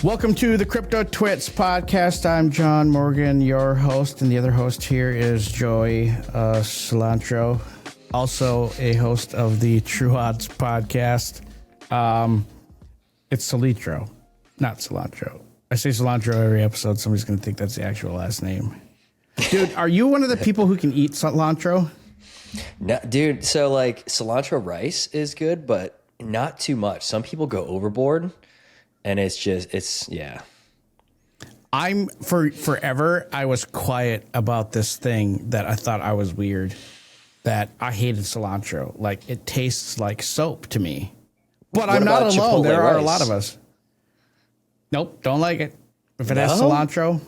Welcome to the Cryptotwits Podcast. I'm John Morgan, your host, and the other host here is Joey Cilantro, also a host of the True Odds Podcast. It's Cilantro, not cilantro. I say cilantro every episode. Somebody's going to think that's the actual last name. Dude, are you one of the people who can eat cilantro? No, dude. So like cilantro rice is good, but not too much. Some people go overboard. And yeah. Forever, I was quiet about this thing that I thought I was weird, that I hated cilantro. Like, it tastes like soap to me. But I'm not alone. There are a lot of us. Nope, don't like it. If it has cilantro,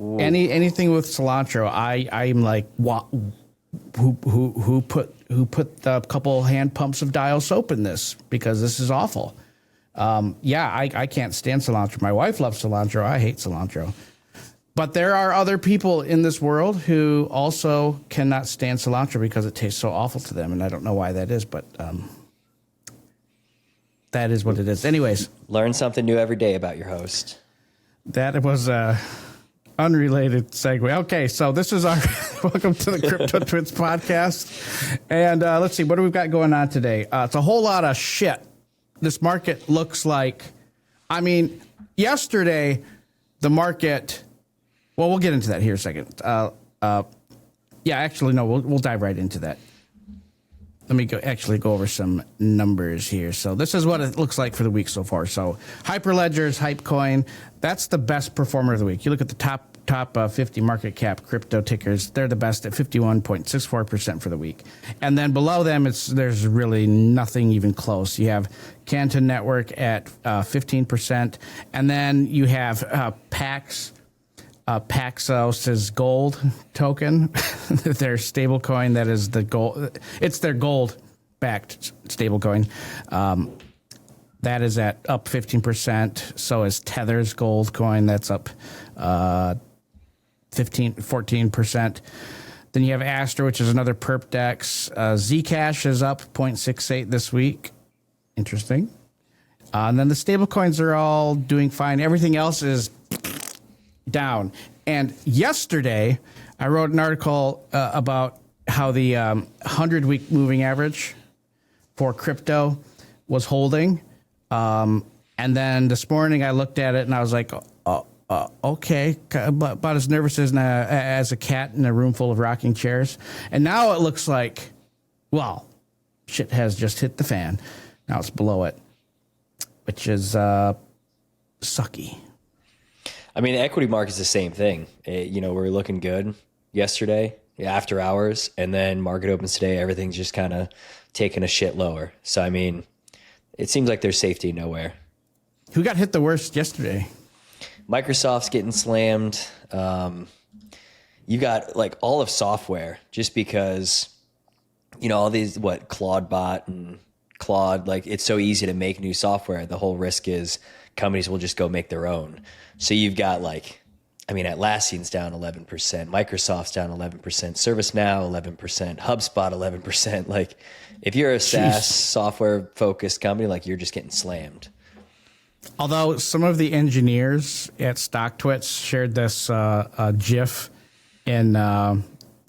anything with cilantro, I'm like, what? Who put a couple hand pumps of dial soap in this? Because this is awful. I can't stand cilantro. My wife loves cilantro. I hate cilantro. But there are other people in this world who also cannot stand cilantro because it tastes so awful to them. And I don't know why that is, but that is what it is. Anyways. Learn something new every day about your host. That was a unrelated segue. Okay, so this is our welcome to the Cryptotwits Podcast. And let's see, what do we got going on today? It's a whole lot of shit. This market looks like, yesterday, the market, well, we'll get into that here in a second. We'll dive right into that. Let me go over some numbers here. So this is what it looks like for the week so far. So Hyperledger's Hypecoin, that's the best performer of the week. You look at the top 50 market cap crypto tickers, they're the best at 51.64% for the week. And then below them, there's really nothing even close. You have Canton Network at 15%. And then you have Paxos's gold token, their stable coin that is the gold. It's their gold-backed stable coin. That is up 15%. So is Tether's gold coin. That's up 14%. Then you have Astra, which is another perp dex. Zcash is up 0.68 this week. Interesting. And then the stable coins are all doing fine. Everything else is down. And yesterday, I wrote an article about how the 100-week moving average for crypto was holding. And then this morning, I looked at it and I was like, okay, about as nervous as a cat in a room full of rocking chairs. And now it looks like, well, shit has just hit the fan. Now it's below it, which is sucky. I mean, the equity market's the same thing. We were looking good yesterday, after hours, and then market opens today. Everything's just kind of taking a shit lower. So, I mean, it seems like there's safety nowhere. Who got hit the worst yesterday? Microsoft's getting slammed. You got like all of software just because, all these, Claudebot and Claude, like it's so easy to make new software. The whole risk is companies will just go make their own. So you've got Atlassian's down 11%, Microsoft's down 11%, ServiceNow 11%, HubSpot 11%. Like if you're a SaaS software focused company, like you're just getting slammed. Although some of the engineers at StockTwits shared this GIF in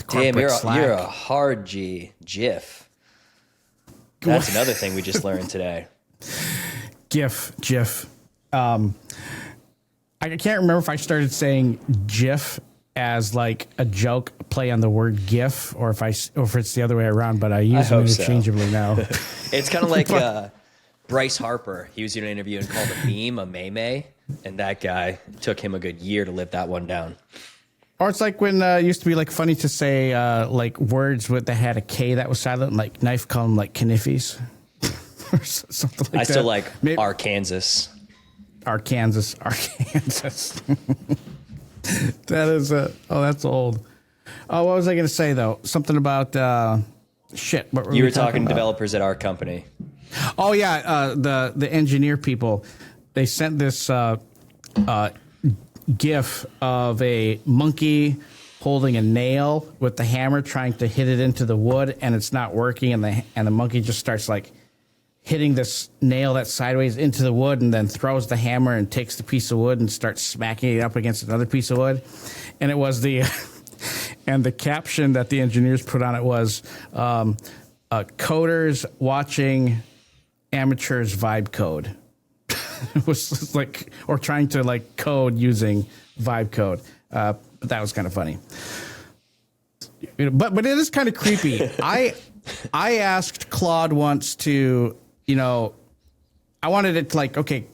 corporate Slack. You're a hard GIF. That's another thing we just learned today. GIF. I can't remember if I started saying GIF as like a joke play on the word GIF, or if it's the other way around. But I use them interchangeably now. It's kind of like Bryce Harper. He was doing an interview and called a meme a meme, and that guy took him a good year to live that one down. Or it's like when it used to be like funny to say like words that had a K that was silent, like knife call them like Kniffys. Or something like that. I still like Arkansas. Arkansas. That is that's old. Oh, what was I going to say though? Something about shit. What were you we were talking about? Developers at our company. Oh yeah, the engineer people, they sent this GIF of a monkey holding a nail with the hammer trying to hit it into the wood, and it's not working, and the monkey just starts like hitting this nail that's sideways into the wood and then throws the hammer and takes the piece of wood and starts smacking it up against another piece of wood. And it was and the caption that the engineers put on it was, coders watching amateurs vibe code. It was like, or trying to like code using vibe code. But that was kind of funny. But it is kind of creepy. I asked Claude once to, I wanted it to like, okay,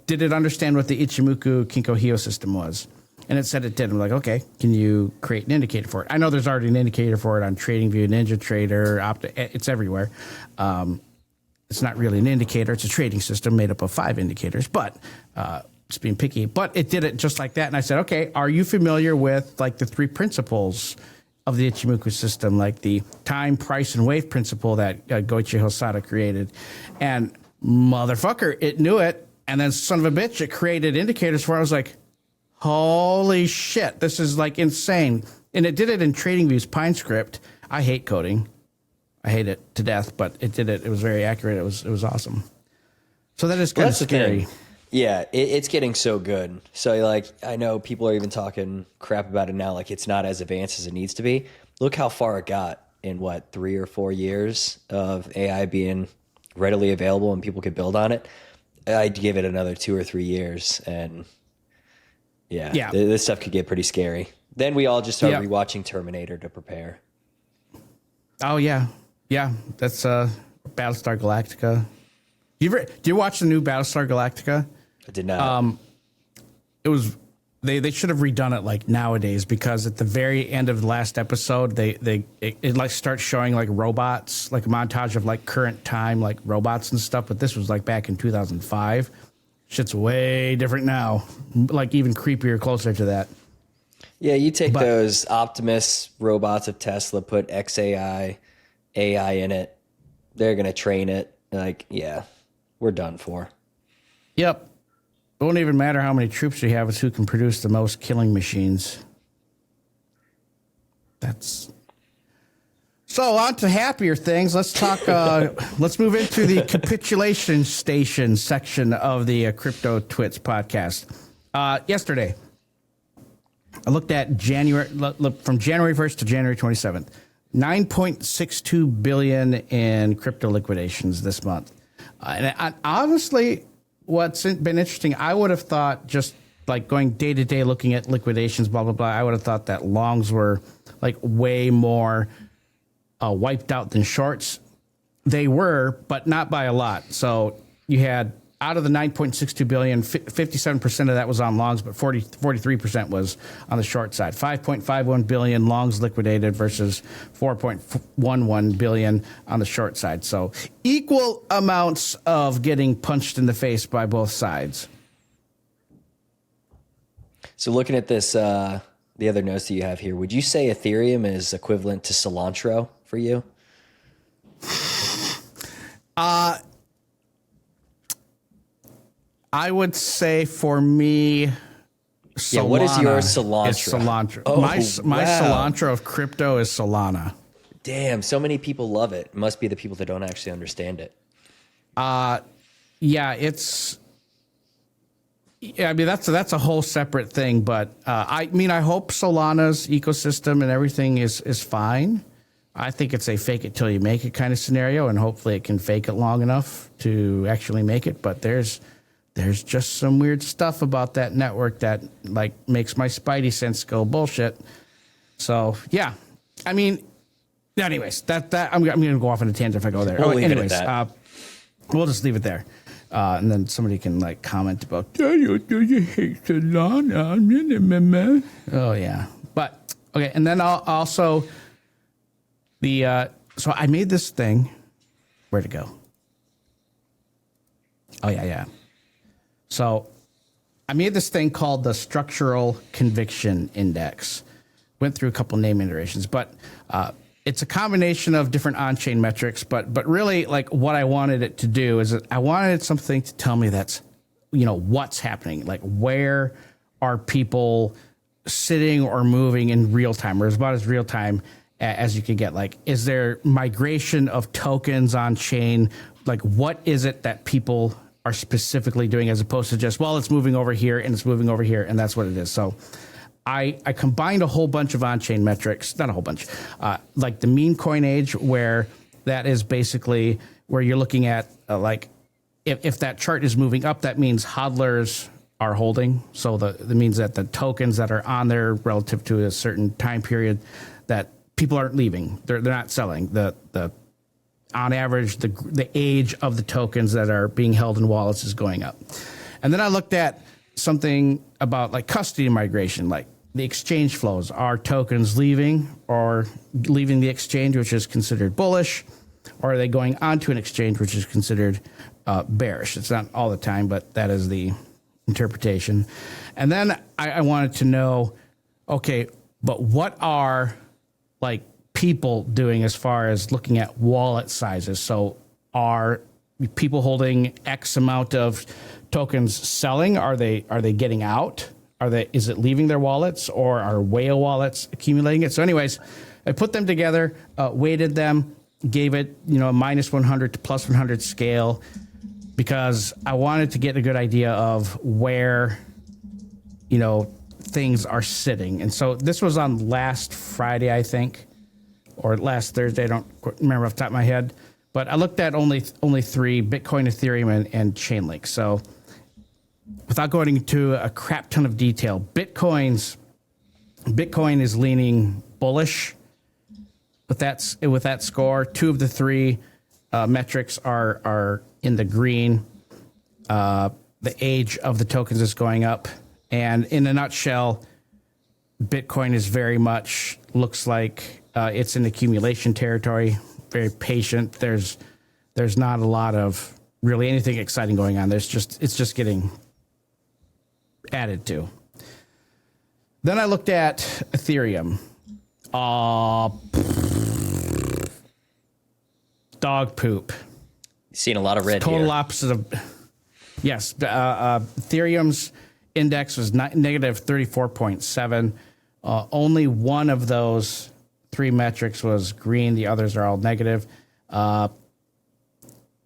did it understand what the Ichimoku Kinko-Hio system was? And it said it did. I'm like, okay, can you create an indicator for it? I know there's already an indicator for it on TradingView, NinjaTrader, it's everywhere. It's not really an indicator. It's a trading system made up of 5 indicators, but it's being picky. But it did it just like that. And I said, okay, are you familiar with like the 3 principles of the Ichimoku system, like the time, price, and wave principle that Goichi Hosada created? And motherfucker, it knew it. And then son of a bitch, it created indicators for it. I was like, holy shit, this is like insane. And it did it in TradingView's Pine script. I hate coding. I hate it to death, but it did it. It was very accurate. It was awesome. So that is kind of scary. Yeah, it's getting so good. So like, I know people are even talking crap about it now. Like it's not as advanced as it needs to be. Look how far it got in 3 or 4 years of AI being readily available and people could build on it. I'd give it another 2 or 3 years and yeah. This stuff could get pretty scary. Then we all just start rewatching Terminator to prepare. Oh yeah. Yeah. That's Battlestar Galactica. Do you watch the new Battlestar Galactica? I did not. It was they should have redone it like nowadays, because at the very end of the last episode it like starts showing like robots, like a montage of like current time like robots and stuff, but this was like back in 2005. Shit's way different now, like even creepier, closer to that. Yeah, you take those Optimus robots of Tesla, put XAI AI in it, they're gonna train it. Like, yeah, we're done for. Yep. It won't even matter how many troops you have, it's who can produce the most killing machines. That's... So on to happier things. Let's talk, let's move into the Capitulation Station section of the Cryptotwits podcast. Yesterday, I looked at from January 1st to January 27th, 9.62 billion in crypto liquidations this month. And honestly, what's been interesting, I would have thought, just like going day to day looking at liquidations, blah, blah, blah, I would have thought that longs were like way more wiped out than shorts. They were, but not by a lot. So you had, out of the 9.62 billion, 57% of that was on longs, but 43% was on the short side. 5.51 billion longs liquidated versus 4.11 billion on the short side. So equal amounts of getting punched in the face by both sides. So looking at this, the other notes that you have here, would you say Ethereum is equivalent to Cilantro for you? I would say for me, Solana. Yeah, what is your Cilantro? Is Cilantro. Oh, my wow. Cilantro of crypto is Solana. Damn, so many people love it. It must be the people that don't actually understand it. Yeah, it's... Yeah, I mean, that's a whole separate thing, but I hope Solana's ecosystem and everything is fine. I think it's a fake it till you make it kind of scenario, and hopefully it can fake it long enough to actually make it. But there's just some weird stuff about that network that like makes my spidey sense go bullshit. So yeah, I mean, anyways, that I'm going to go off on a tangent if I go there. We'll leave it at that. We'll just leave it there. And then somebody can like comment about, do you hate Solana? Oh yeah. But okay. And then I'll also so I made this thing. Where'd it go? Oh yeah. So I made this thing called the Structural Conviction Index. Went through a couple name iterations, but it's a combination of different on-chain metrics, but really like what I wanted it to do is I wanted something to tell me that's, what's happening, like where are people sitting or moving in real time, or as about as real time as you can get. Like, is there migration of tokens on chain? Like, what is it that people are specifically doing as opposed to just, well, it's moving over here and it's moving over here and that's what it is. So I combined a whole bunch of on-chain metrics, not a whole bunch, like the mean coin age, where that is basically where you're looking at like if that chart is moving up, that means hodlers are holding. So that means that the tokens that are on there relative to a certain time period, that people aren't leaving. They're not selling. The on average, the age of the tokens that are being held in wallets is going up. And then I looked at something about like custody migration, like the exchange flows. Are tokens leaving the exchange, which is considered bullish, or are they going onto an exchange, which is considered bearish? It's not all the time, but that is the interpretation. And then I wanted to know, okay, but what are like people doing as far as looking at wallet sizes? So are people holding X amount of tokens selling? Are they getting out? Is it leaving their wallets, or are whale wallets accumulating it? So anyways, I put them together, weighted them, gave it, a minus 100 to plus 100 scale, because I wanted to get a good idea of where, things are sitting. And so this was on last Friday, I think, or last Thursday. I don't remember off the top of my head, but I looked at only three: Bitcoin, Ethereum, and Chainlink. So without going into a crap ton of detail, Bitcoin is leaning bullish with that score. Two of the three metrics are in the green. The age of the tokens is going up. And in a nutshell, Bitcoin is very much looks like it's in accumulation territory, very patient. There's not a lot of really anything exciting going on. It's just getting added to. Then I looked at Ethereum. Dog poop. Seen a lot of red Total here. opposite of, yes. Ethereum's index was negative 34.7. Only one of those three metrics was green. The others are all negative.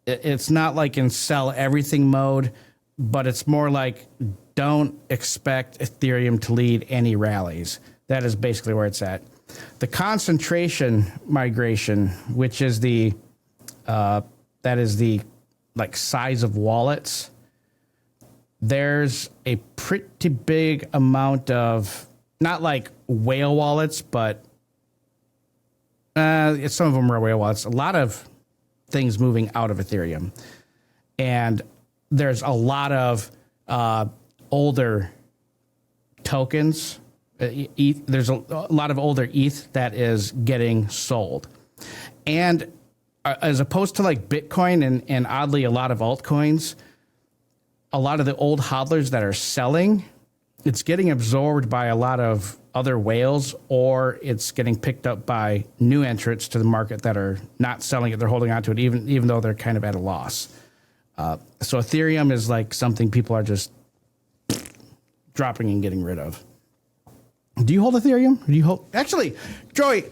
It's not like in sell everything mode, but it's more like don't expect Ethereum to lead any rallies. That is basically where it's at. The concentration migration, which is the like size of wallets, there's a pretty big amount of, not like whale wallets, but some of them are whale wallets. A lot of things moving out of Ethereum. And there's a lot of older tokens. There's a lot of older ETH that is getting sold. And as opposed to like Bitcoin and oddly a lot of altcoins, a lot of the old hodlers that are selling, it's getting absorbed by a lot of other whales, or it's getting picked up by new entrants to the market that are not selling it. They're holding on to it even though they're kind of at a loss. So Ethereum is like something people are just dropping and getting rid of. Do you hold Ethereum? Do you hold? Actually, Joey,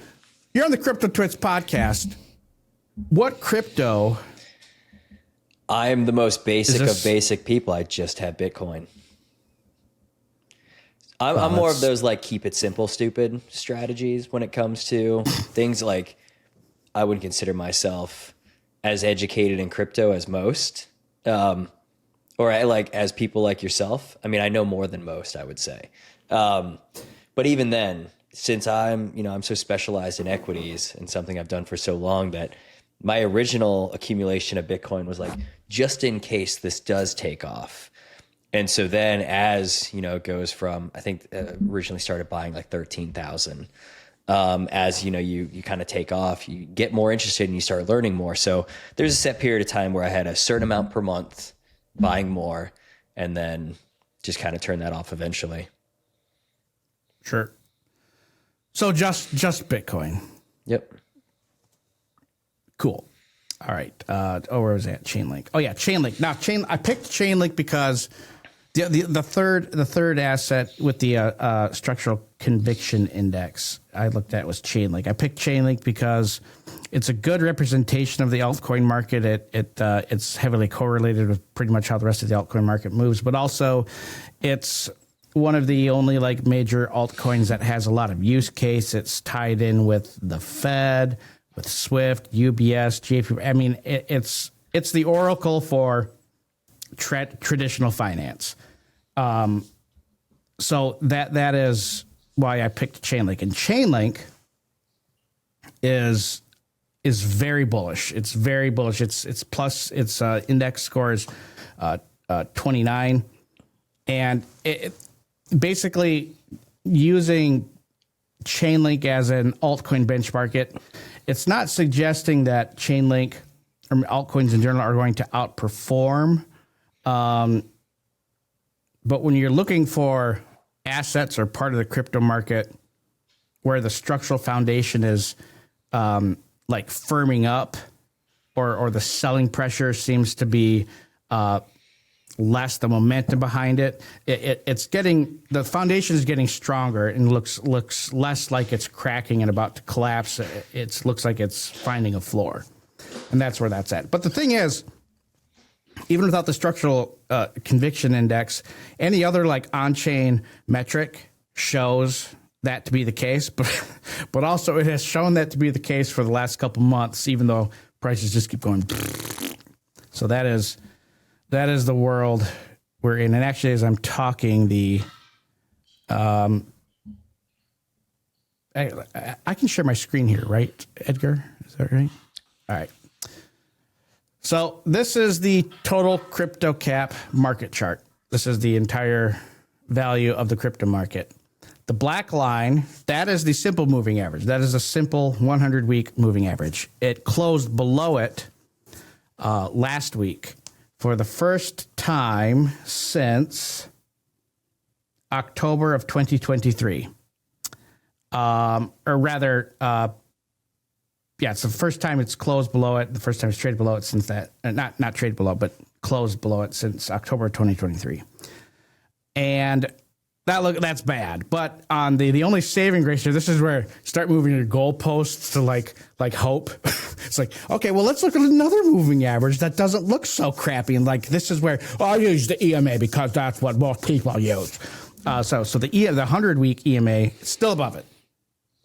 you're on the Cryptotwits podcast. What crypto? I'm the most basic of basic people. I just have Bitcoin. I'm more of those like keep it simple, stupid strategies when it comes to things. Like I wouldn't consider myself as educated in crypto as most, or as people like yourself. I mean, I know more than most, I would say. But even then, since I'm so specialized in equities and something I've done for so long, that my original accumulation of Bitcoin was like, just in case this does take off. And so then as, it goes from, I think originally started buying like 13,000. As, you kind of take off, you get more interested and you start learning more. So there's a set period of time where I had a certain amount per month buying more, and then just kind of turn that off eventually. Sure. So just Bitcoin. Yep. Cool. All right. Where was that? Chainlink. Oh yeah, Chainlink. Now I picked Chainlink because The third asset with the structural conviction index I looked at was Chainlink. I picked Chainlink because it's a good representation of the altcoin market. It's heavily correlated with pretty much how the rest of the altcoin market moves, but also it's one of the only like major altcoins that has a lot of use case. It's tied in with the Fed, with Swift, UBS, JP. I mean, it's the oracle for traditional finance. So that is why I picked Chainlink. And Chainlink is very bullish. It's very bullish. Its plus its index score is 29, and it basically using Chainlink as an altcoin benchmark. It's not suggesting that Chainlink or altcoins in general are going to outperform. But when you're looking for assets or part of the crypto market where the structural foundation is like firming up, or the selling pressure seems to be less, the momentum behind it, it's getting, the foundation is getting stronger and looks less like it's cracking and about to collapse. It looks like it's finding a floor, and that's where that's at. But the thing is, even without the structural conviction index, any other like on-chain metric shows that to be the case. But also it has shown that to be the case for the last couple months, even though prices just keep going. So that is the world we're in. And actually, as I'm talking, I can share my screen here, right, Edgar? Is that right? All right. So this is the total crypto cap market chart. This is the entire value of the crypto market. The black line, that is the simple moving average. That is a simple 100-week moving average. It closed below it last week for the first time since October of 2023. Or rather, it's the first time it's closed below it. The first time it's traded below it since that, not traded below, but closed below it since October 2023. And that's bad. But on the only saving grace here, this is where start moving your goalposts to like hope. It's like, okay, well, let's look at another moving average that doesn't look so crappy. And like, this is where I'll use the EMA because that's what most people use. So the 100-week EMA is still above it.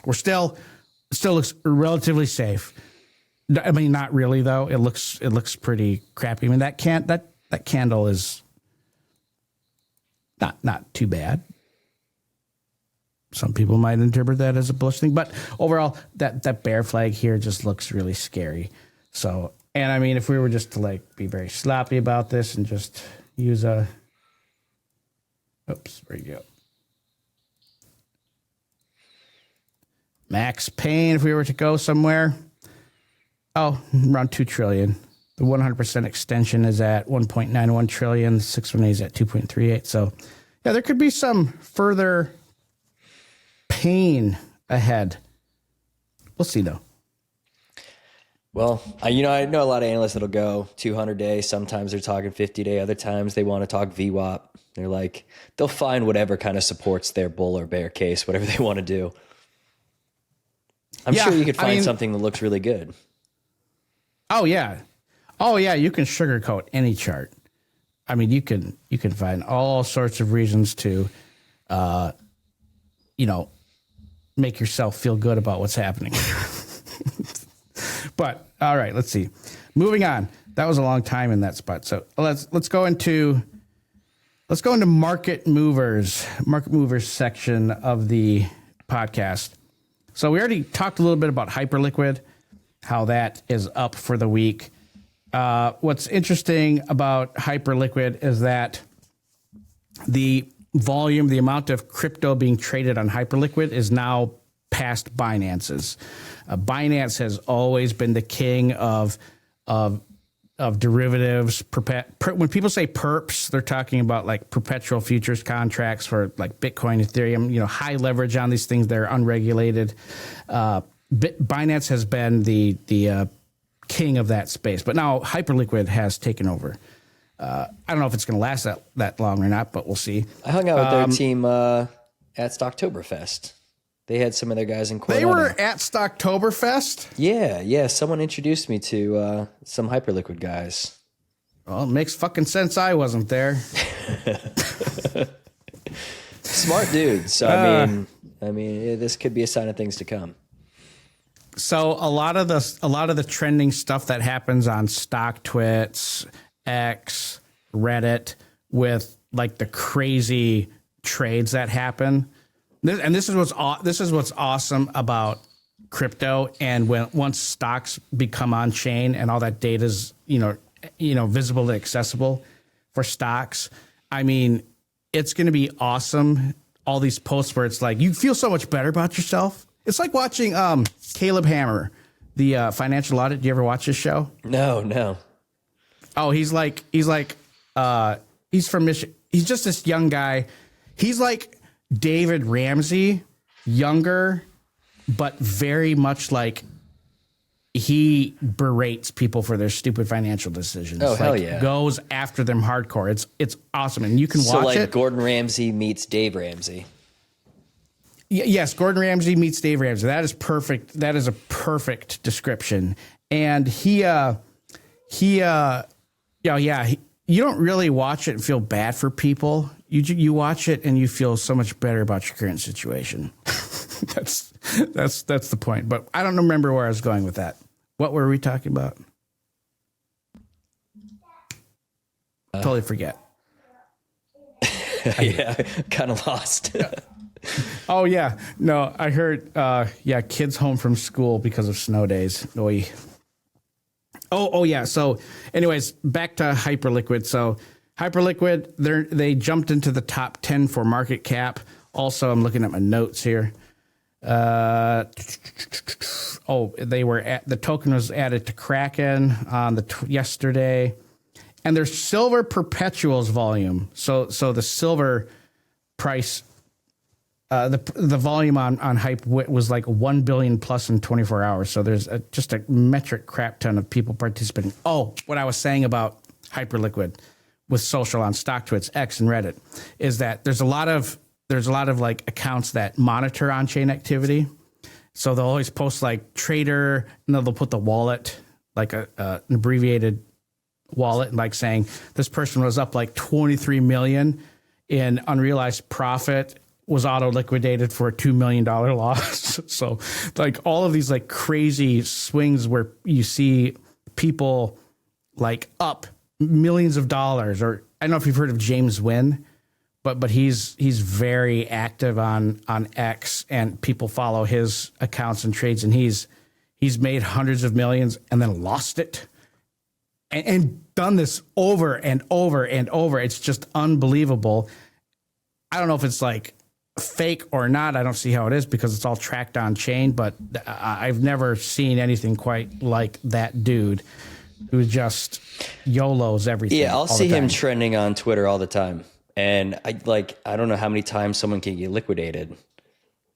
We're still looks relatively safe. I mean, not really though. It looks pretty crappy. I mean, that candle is not too bad. Some people might interpret that as a bullish thing, but overall, that bear flag here just looks really scary. So, and I mean, if we were just to like be very sloppy about this and just use where you go. Max pain, if we were to go somewhere, around 2 trillion. The 100% extension is at 1.91 trillion. 618 is at 2.38. So, yeah, there could be some further pain ahead. We'll see, though. Well, I know a lot of analysts that'll go 200-day. Sometimes they're talking 50-day. Other times they want to talk VWAP. They're like, they'll find whatever kind of supports their bull or bear case, whatever they want to do. I'm sure you could find something that looks really good. Oh yeah. You can sugarcoat any chart. I mean, you can find all sorts of reasons to, make yourself feel good about what's happening. But all right, let's see. Moving on. That was a long time in that spot. So let's go into market movers section of the podcast. So we already talked a little bit about Hyperliquid, how that is up for the week. What's interesting about Hyperliquid is that the volume, the amount of crypto being traded on Hyperliquid is now past Binance's. Binance has always been the king of derivatives. When people say perps, they're talking about like perpetual futures contracts for like Bitcoin, Ethereum, high leverage on these things. They're unregulated. Binance has been the king of that space, but now Hyperliquid has taken over. I don't know if it's going to last that long or not, but we'll see. I hung out with their team at Stocktoberfest. They had some of their guys in Coronado. They were at Stocktoberfest? Yeah. Someone introduced me to some Hyperliquid guys. Well, it makes fucking sense I wasn't there. Smart dude. So I mean, this could be a sign of things to come. So a lot of the trending stuff that happens on StockTwits, X, Reddit, with like the crazy trades that happen, and this is what's awesome about crypto. And once stocks become on chain and all that data is visible and accessible for stocks, I mean, it's going to be awesome. All these posts where it's like you feel so much better about yourself. It's like watching Caleb Hammer, the financial audit. Do you ever watch this show? No. Oh, he's from Michigan. He's just this young guy. He's like David Ramsey, younger, but very much like he berates people for their stupid financial decisions. Oh, like, hell yeah. Goes after them hardcore. It's awesome. And you can watch so like it. Gordon Ramsay meets Dave Ramsey. Yes, Gordon Ramsay meets Dave Ramsey. That is perfect. That is a perfect description. And you don't really watch it and feel bad for people. You watch it and you feel so much better about your current situation. That's the point. But I don't remember where I was going with that. What were we talking about? Totally forget. Yeah, kind of lost. Oh, yeah. No, I heard, kids home from school because of snow days. Oy. Oh, yeah. So anyways, back to Hyperliquid. So Hyperliquid, they jumped into the top 10 for market cap. Also, I'm looking at my notes here. The token was added to Kraken on yesterday, and their silver perpetuals volume. So the silver price, the volume on Hype was like 1 billion plus in 24 hours. So there's just a metric crap ton of people participating. Oh, what I was saying about Hyperliquid with social on StockTwits, X, and Reddit is that there's a lot of like accounts that monitor on-chain activity. So they'll always post like trader, and they'll put the wallet, like an abbreviated wallet, like saying this person was up like 23 million in unrealized profit, was auto liquidated for a $2 million loss. So like all of these like crazy swings where you see people like up millions of dollars, or I don't know if you've heard of James Wynn, but he's very active on X, and people follow his accounts and trades, and he's made hundreds of millions and then lost it, and done this over and over and over. It's just unbelievable. I don't know if it's like fake or not. I don't see how it is because it's all tracked on chain, but I've never seen anything quite like that dude who just YOLOs everything. Yeah, I'll see him trending on Twitter all the time. And I don't know how many times someone can get liquidated,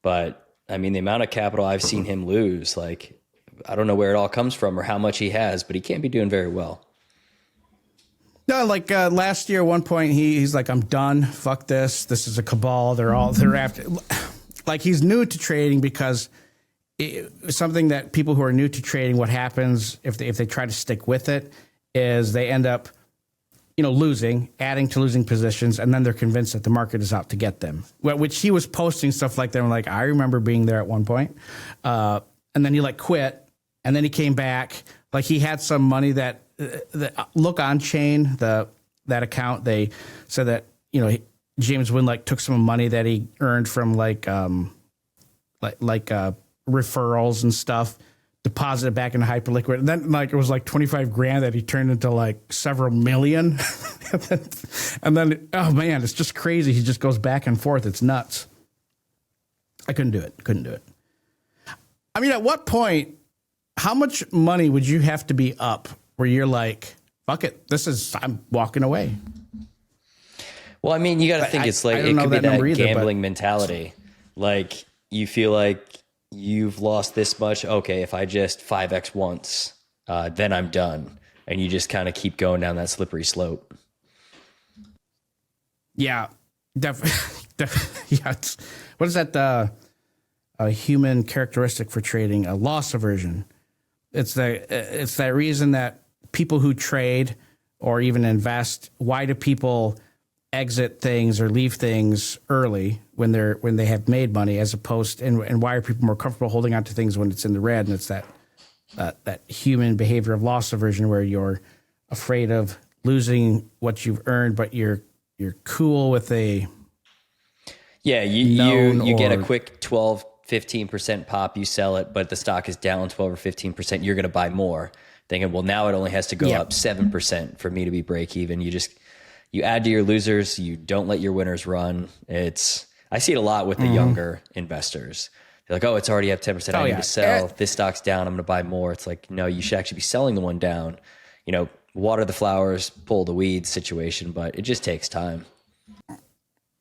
but I mean, the amount of capital I've seen him lose, like, I don't know where it all comes from or how much he has, but he can't be doing very well. No, like last year, at one point, he's like, I'm done. Fuck this. This is a cabal. They're after. Like, he's new to trading because something that people who are new to trading, what happens if they try to stick with it is they end up, adding to losing positions, and then they're convinced that the market is out to get them. Which he was posting stuff like that. Like, I remember being there at one point, and then he quit, and then he came back. Like, he had some money that look on chain, that account. They said that James Wynn took some money that he earned from referrals and stuff, deposited back into Hyperliquid, and then it was like 25 grand that he turned into several million. and then oh man, it's just crazy. He just goes back and forth. It's nuts. I couldn't do it. I mean, at what point, how much money would you have to be up where you're like, fuck it, I'm walking away? Well, I mean, you got to think it could be that gambling mentality. Like, you feel like you've lost this much. Okay, if I just 5x once, then I'm done. And you just kind of keep going down that slippery slope. Yeah, definitely. Yeah, what is that? A human characteristic for trading, a loss aversion. It's that reason that people who trade or even invest, why do people exit things or leave things early when they have made money, as opposed and why are people more comfortable holding on to things when it's in the red? And it's that human behavior of loss aversion, where you're afraid of losing what you've earned, but you're cool with a you get a quick 12-15% pop, you sell it, but the stock is down 12 or 15%, you're going to buy more, thinking, well, now it only has to go up 7% for me to be break even. You add to your losers, you don't let your winners run. I see it a lot with the younger investors. They're like, oh, it's already up 10%. I need to sell. This stock's down. I'm going to buy more. It's like, no, you should actually be selling the one down. Water the flowers, pull the weeds situation, but it just takes time.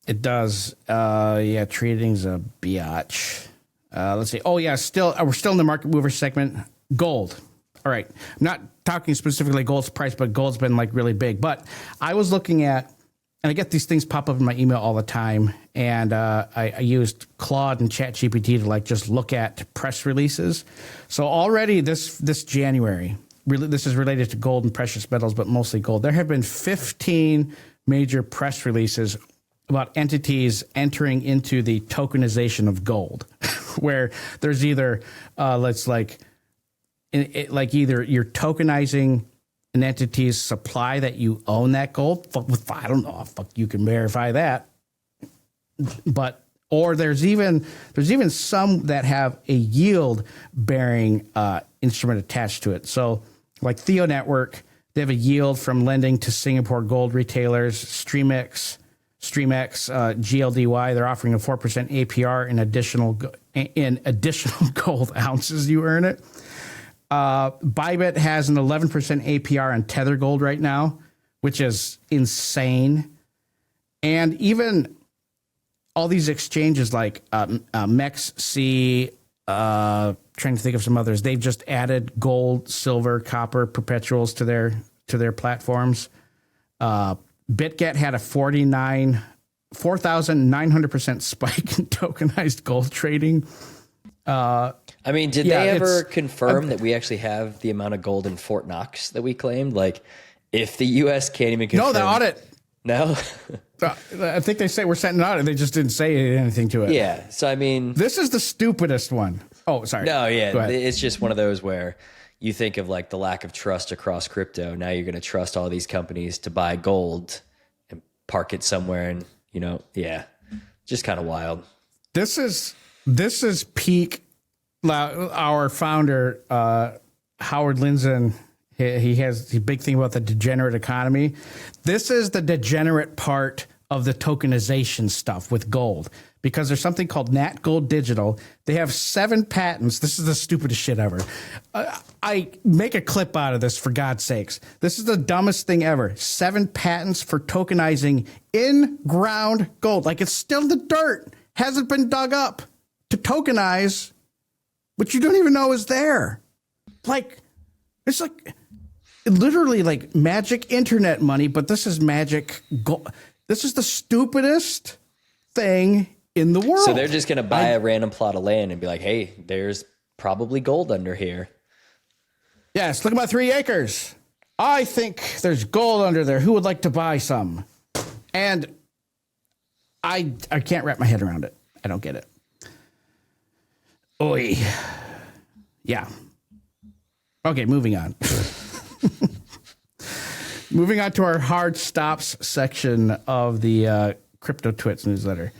It does. Trading's a biatch. Let's see. Oh yeah, we're still in the market mover segment. Gold. All right. I'm not talking specifically gold's price, but gold's been like really big. But I was looking at, and I get these things pop up in my email all the time, and I used Claude and ChatGPT to like just look at press releases. So already this January, this is related to gold and precious metals, but mostly gold. There have been 15 major press releases about entities entering into the tokenization of gold, where there's either either you're tokenizing an entity's supply that you own that gold. I don't know. You can verify that. Or there's even some that have a yield bearing instrument attached to it. So like Theo Network, they have a yield from lending to Singapore gold retailers. Streamex, GLDY, they're offering a 4% APR in additional gold ounces you earn it. Bybit has an 11% APR on Tether Gold right now, which is insane. And even all these exchanges like MEXC, trying to think of some others, they've just added gold, silver, copper perpetuals to their platforms. BitGet had a 4,900% spike in tokenized gold trading. Did they ever confirm that we actually have the amount of gold in Fort Knox that we claimed? Like, if the U.S. can't even confirm... No, the audit. No? I think they say we're setting an audit. They just didn't say anything to it. Yeah, so This is the stupidest one. Oh, sorry. No, yeah, it's just one of those where you think of like the lack of trust across crypto. Now you're going to trust all these companies to buy gold and park it somewhere, and just kind of wild. This is peak. Our founder, Howard Lindzen, he has the big thing about the degenerate economy. This is the degenerate part of the tokenization stuff with gold, because there's something called Nat Gold Digital. They have 7 patents. This is the stupidest shit ever. I make a clip out of this, for God's sakes. This is the dumbest thing ever. 7 patents for tokenizing in-ground gold. Like, it's still the dirt. Hasn't been dug up to tokenize, but you don't even know is there. Like, it's like literally like magic internet money, but this is magic gold. This is the stupidest thing in the world. So they're just going to buy a random plot of land and be like, hey, there's probably gold under here. Yes, look at my 3 acres. I think there's gold under there. Who would like to buy some? And I can't wrap my head around it. I don't get it. Oy. Yeah. Okay, moving on. Moving on to our hard stops section of the Cryptotwits newsletter.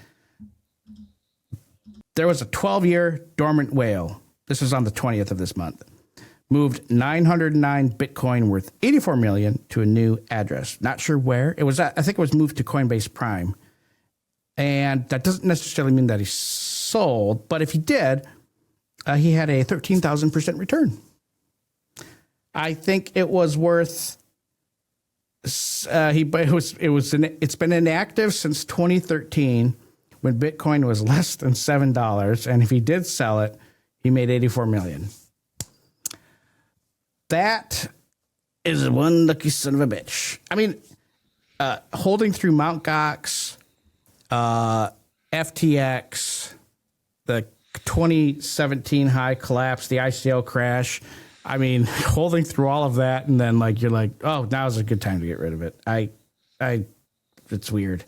There was a 12-year dormant whale. This was on the 20th of this month. Moved 909 Bitcoin worth 84 million to a new address. Not sure where. I think it was moved to Coinbase Prime. And that doesn't necessarily mean that he sold, but if he did, he had a 13,000% return. I think it was worth. It's been inactive since 2013, when Bitcoin was less than $7, and if he did sell it, he made 84 million. That is one lucky son of a bitch. I mean, holding through Mt. Gox, FTX, the 2017 high collapse, the ICO crash. I mean, holding through all of that, and then like you're like, oh, now's a good time to get rid of it. It's weird.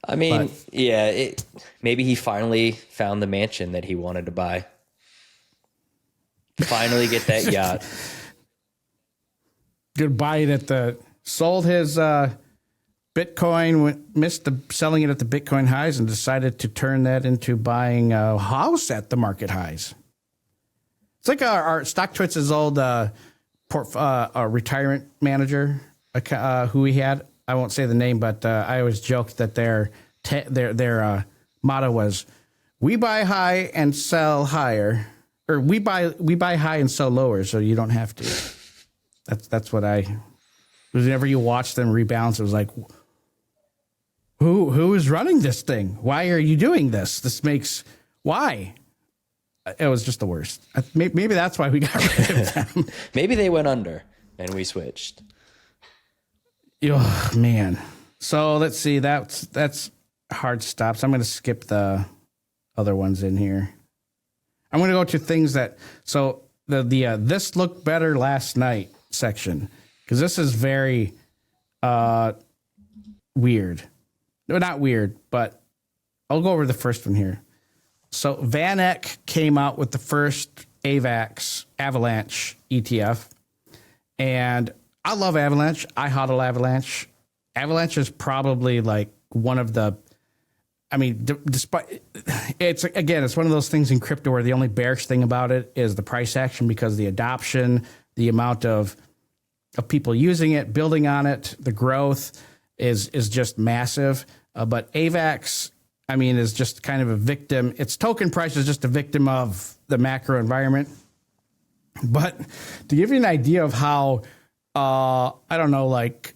I mean, maybe he finally found the mansion that he wanted to buy. Finally get that yacht. Good buy it at the sold his Bitcoin, missed the selling it at the Bitcoin highs, and decided to turn that into buying a house at the market highs. It's like our StockTwits' old retirement manager who we had. I won't say the name, but I always joked that their motto was, "We buy high and sell higher," or we buy high and sell lower, so you don't have to. That's what I. Whenever you watch them rebalance, it was like, who is running this thing? Why are you doing this? This makes why. It was just the worst. Maybe that's why we got rid of them. Maybe they went under and we switched. Oh man. So let's see. That's hard stops. I'm going to skip the other ones in here. I'm going to go to things that. So the this looked better last night section, because this is very weird. No, not weird, but I'll go over the first one here. So VanEck came out with the first Avalanche ETF, and I love Avalanche. I hodl Avalanche. Avalanche is probably like one of the, I mean, despite it's one of those things in crypto where the only bearish thing about it is the price action, because the adoption, the amount of people using it, building on it, the growth is just massive. But AVAX, I mean, is just kind of a victim. Its token price is just a victim of the macro environment. But to give you an idea of how, I don't know, like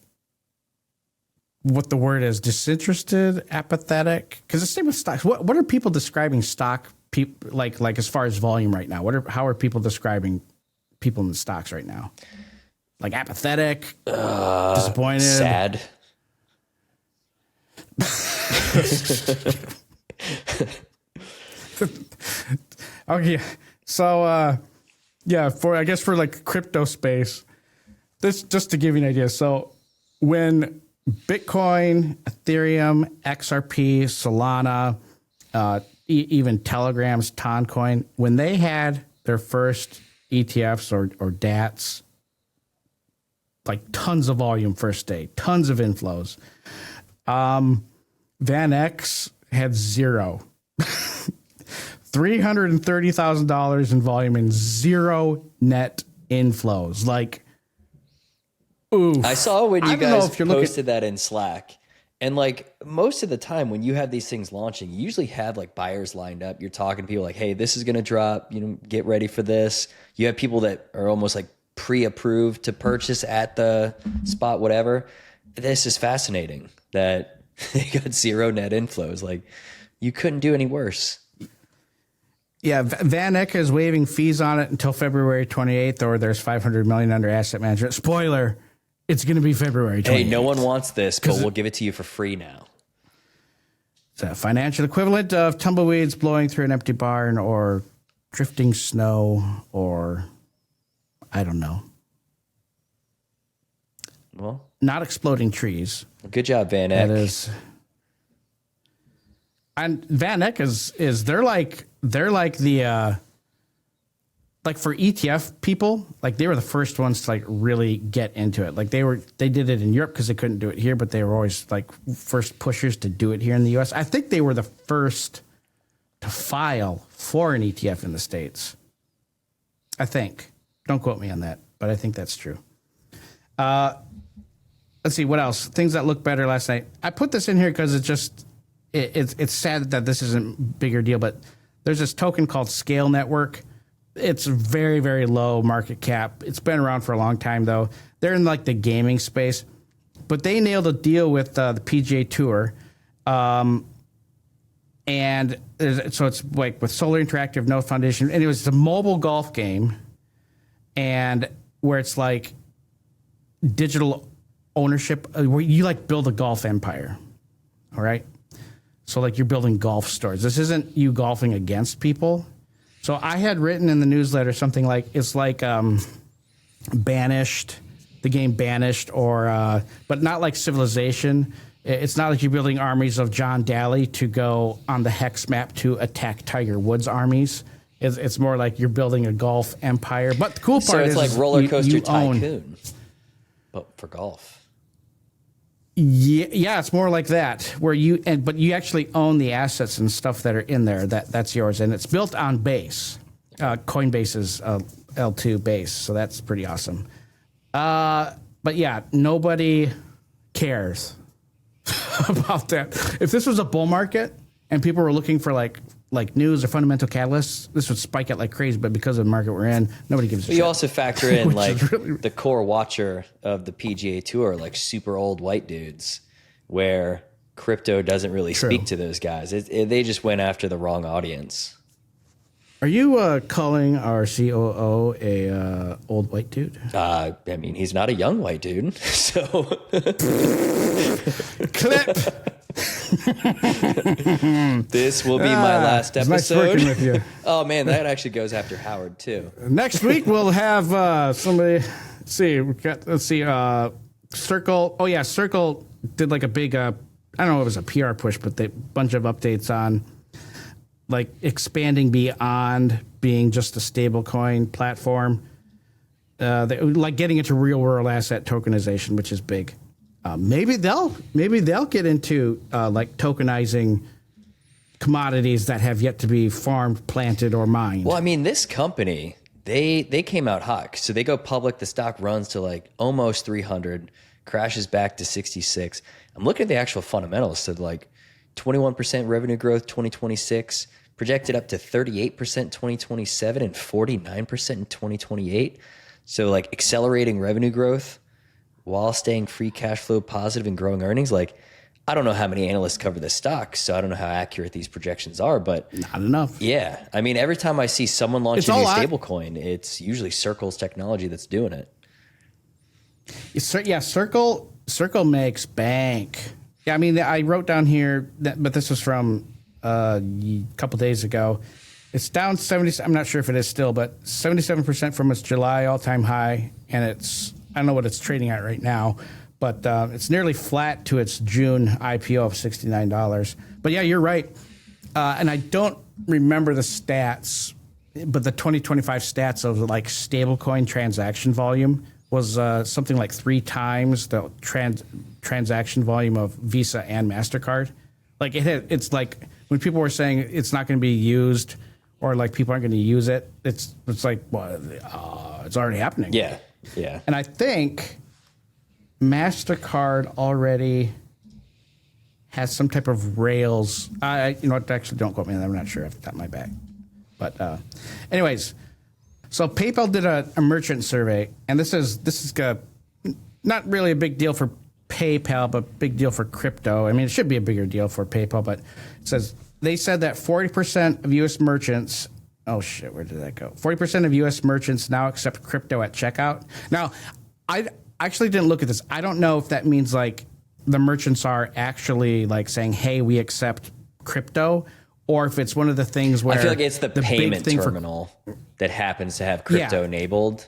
what the word is, disinterested, apathetic, because the same with stocks. What are people describing stock like as far as volume right now? How are people describing people in the stocks right now? Like apathetic, disappointed, sad. Okay, so for like crypto space, this just to give you an idea. So when Bitcoin, Ethereum, XRP, Solana, even Telegram's Toncoin, when they had their first ETFs or DATs, like tons of volume first day, tons of inflows. VanEck had zero. $330,000 in volume and zero net inflows. Like, oof. I saw when you guys posted that in Slack. And like most of the time when you have these things launching, you usually have like buyers lined up. You're talking to people like, hey, this is going to drop, get ready for this. You have people that are almost like pre-approved to purchase at the spot, whatever. This is fascinating that they got zero net inflows. Like, you couldn't do any worse. Yeah, VanEck is waiving fees on it until February 28th, or there's $500 million under asset management. Spoiler, it's going to be February 28th. Hey, no one wants this, but we'll give it to you for free now. It's a financial equivalent of tumbleweeds blowing through an empty barn, or drifting snow, or I don't know. Well, not exploding trees. Good job, VanEck. That is. And VanEck is they're like the like for ETF people, like they were the first ones to like really get into it. Like they did it in Europe because they couldn't do it here, but they were always like first pushers to do it here in the US. I think they were the first to file for an ETF in the States. I think. Don't quote me on that, but I think that's true. Let's see what else. Things that look better last night. I put this in here because it's sad that this isn't a bigger deal, but there's this token called Scale Network. It's very, very low market cap. It's been around for a long time, though. They're in like the gaming space, but they nailed a deal with the PGA Tour. And so it's like with Solar Interactive, no foundation. And it was a mobile golf game, and where it's like digital ownership, where you like build a golf empire. All right. So like you're building golf stores. This isn't you golfing against people. So I had written in the newsletter something like, it's like Banished, the game Banished, or but not like Civilization. It's not like you're building armies of John Daly to go on the hex map to attack Tiger Woods armies. It's more like you're building a golf empire. But the cool part is it's like Roller Coaster you Tycoon, but for golf. Yeah, it's more like that, where but you actually own the assets and stuff that are in there. That's yours, and it's built on Base, Coinbase's L2 Base. So that's pretty awesome. But yeah, nobody cares about that. If this was a bull market and people were looking for like news or fundamental catalysts, this would spike it like crazy. But because of the market we're in, nobody gives a shit. You also factor in like the core watcher of the PGA Tour, like super old white dudes, where crypto doesn't really speak to those guys. They just went after the wrong audience. Are you calling our COO a old white dude? I mean, he's not a young white dude, so clip. This will be my last episode. Nice working with you. Oh man, that actually goes after Howard too. Next week we'll have somebody. Let's see. Circle. Oh yeah, Circle did like a big. I don't know if it was a PR push, but a bunch of updates on like expanding beyond being just a stablecoin platform. Like getting into real world asset tokenization, which is big. Maybe they'll get into like tokenizing commodities that have yet to be farmed, planted, or mined. Well, I mean, this company, they came out hot. So they go public, the stock runs to like almost 300, crashes back to 66. I'm looking at the actual fundamentals. So like 21% revenue growth 2026, projected up to 38% 2027 and 49% in 2028. So like accelerating revenue growth while staying free cash flow positive and growing earnings. Like, I don't know how many analysts cover this stock, so I don't know how accurate these projections are, but not enough. Yeah. I mean, every time I see someone launch a new stablecoin, it's usually Circle's technology that's doing it. Yeah, Circle makes bank. Yeah, I mean, I wrote down here, but this was from a couple days ago. It's down 70. I'm not sure if it is still, but 77% from its July all-time high, and I don't know what it's trading at right now, but it's nearly flat to its June IPO of $69. But yeah, you're right. And I don't remember the stats, but the 2025 stats of like stablecoin transaction volume was something like 3 times the transaction volume of Visa and MasterCard. Like it's like when people were saying it's not going to be used or like people aren't going to use it, it's like, well, it's already happening. Yeah. Yeah. And I think MasterCard already has some type of rails. Actually, don't quote me on that. I'm not sure off the top of my back. But anyways, so PayPal did a merchant survey, and this is not really a big deal for PayPal, but big deal for crypto. I mean, it should be a bigger deal for PayPal, but they said that 40% of U.S. merchants. Oh, shit, where did that go? 40% of U.S. merchants now accept crypto at checkout. Now, I actually didn't look at this. I don't know if that means, like, the merchants are actually, like, saying, hey, we accept crypto, or if it's one of the things where... I feel like it's the payment terminal that happens to have crypto enabled.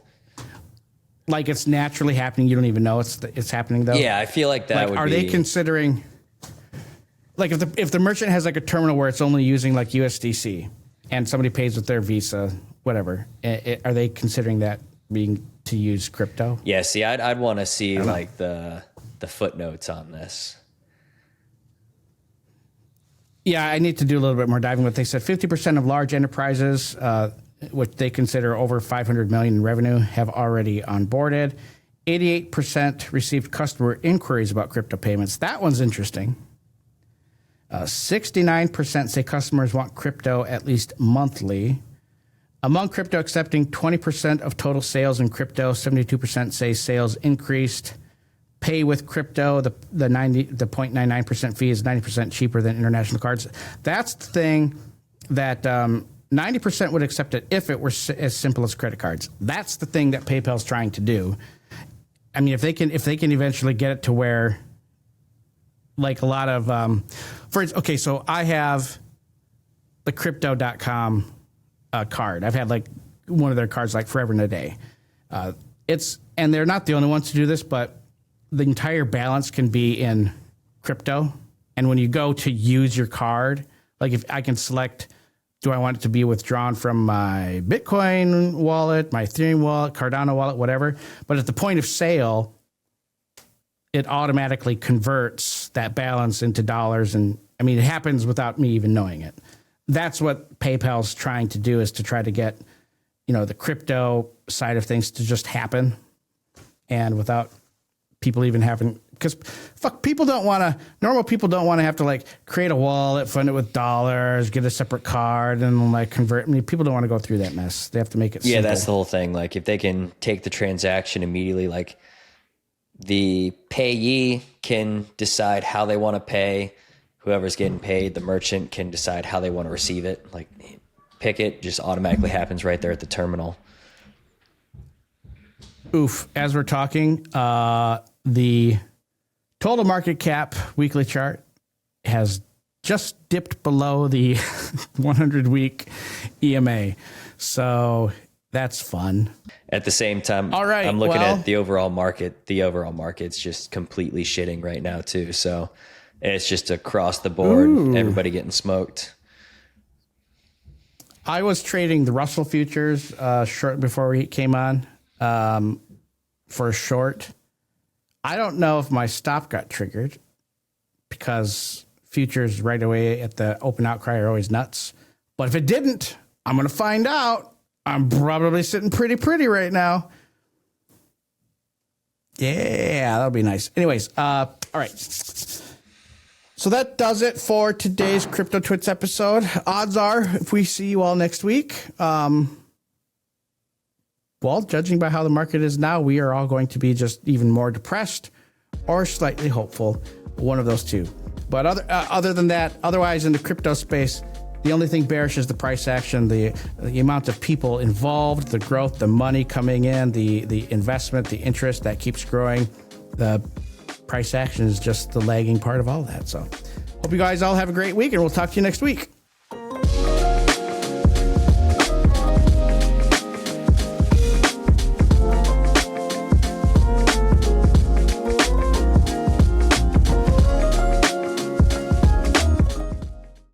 Like, it's naturally happening. You don't even know it's happening, though? Yeah, I feel like that would be... Are they considering... Like, if the merchant has, like, a terminal where it's only using, like, USDC... and somebody pays with their Visa, whatever, are they considering that being to use crypto? Yeah, see, I'd want to see like the footnotes on this. Yeah, I need to do a little bit more diving. But they said 50% of large enterprises, which they consider over 500 million in revenue, have already onboarded. 88% received customer inquiries about crypto payments. That one's interesting. 69% say customers want crypto at least monthly. Among crypto accepting, 20% of total sales in crypto, 72% say sales increased. Pay with crypto, the 0.99% fee is 90% cheaper than international cards. That's the thing that 90% would accept it if it were as simple as credit cards. That's the thing that PayPal's trying to do. I mean, if they can eventually get it to where, like a lot of, okay, so I have the crypto.com card. I've had like one of their cards like forever and a day. And they're not the only ones to do this, but the entire balance can be in crypto. And when you go to use your card, like if I can select, do I want it to be withdrawn from my Bitcoin wallet, my Ethereum wallet, Cardano wallet, whatever. But at the point of sale, it automatically converts that balance into dollars. And I mean, it happens without me even knowing it. That's what PayPal's trying to do, is to try to get, the crypto side of things to just happen. And without people even having, because normal people don't want to have to like create a wallet, fund it with dollars, get a separate card and like convert. I mean, people don't want to go through that mess. They have to make it simple. That's the whole thing. Like if they can take the transaction immediately, like the payee can decide how they want to pay. Whoever's getting paid, the merchant can decide how they want to receive it. Like pick it, just automatically happens right there at the terminal. Oof. As we're talking, the total market cap weekly chart has just dipped below the 100-week EMA. So that's fun. At the same time, all right, I'm looking at the overall market. The overall market's just completely shitting right now too. So it's just across the board, everybody getting smoked. I was trading the Russell futures short before we came on for a short. I don't know if my stop got triggered because futures right away at the open outcry are always nuts. But if it didn't, I'm going to find out. I'm probably sitting pretty right now. Yeah, that'll be nice. Anyways, all right. So that does it for today's Cryptotwits episode. Odds are, if we see you all next week, well, judging by how the market is now, we are all going to be just even more depressed or slightly hopeful. One of those two. But other than that, otherwise in the crypto space, the only thing bearish is the price action, the amount of people involved, the growth, the money coming in, the investment, the interest that keeps growing. The price action is just the lagging part of all that. So hope you guys all have a great week, and we'll talk to you next week.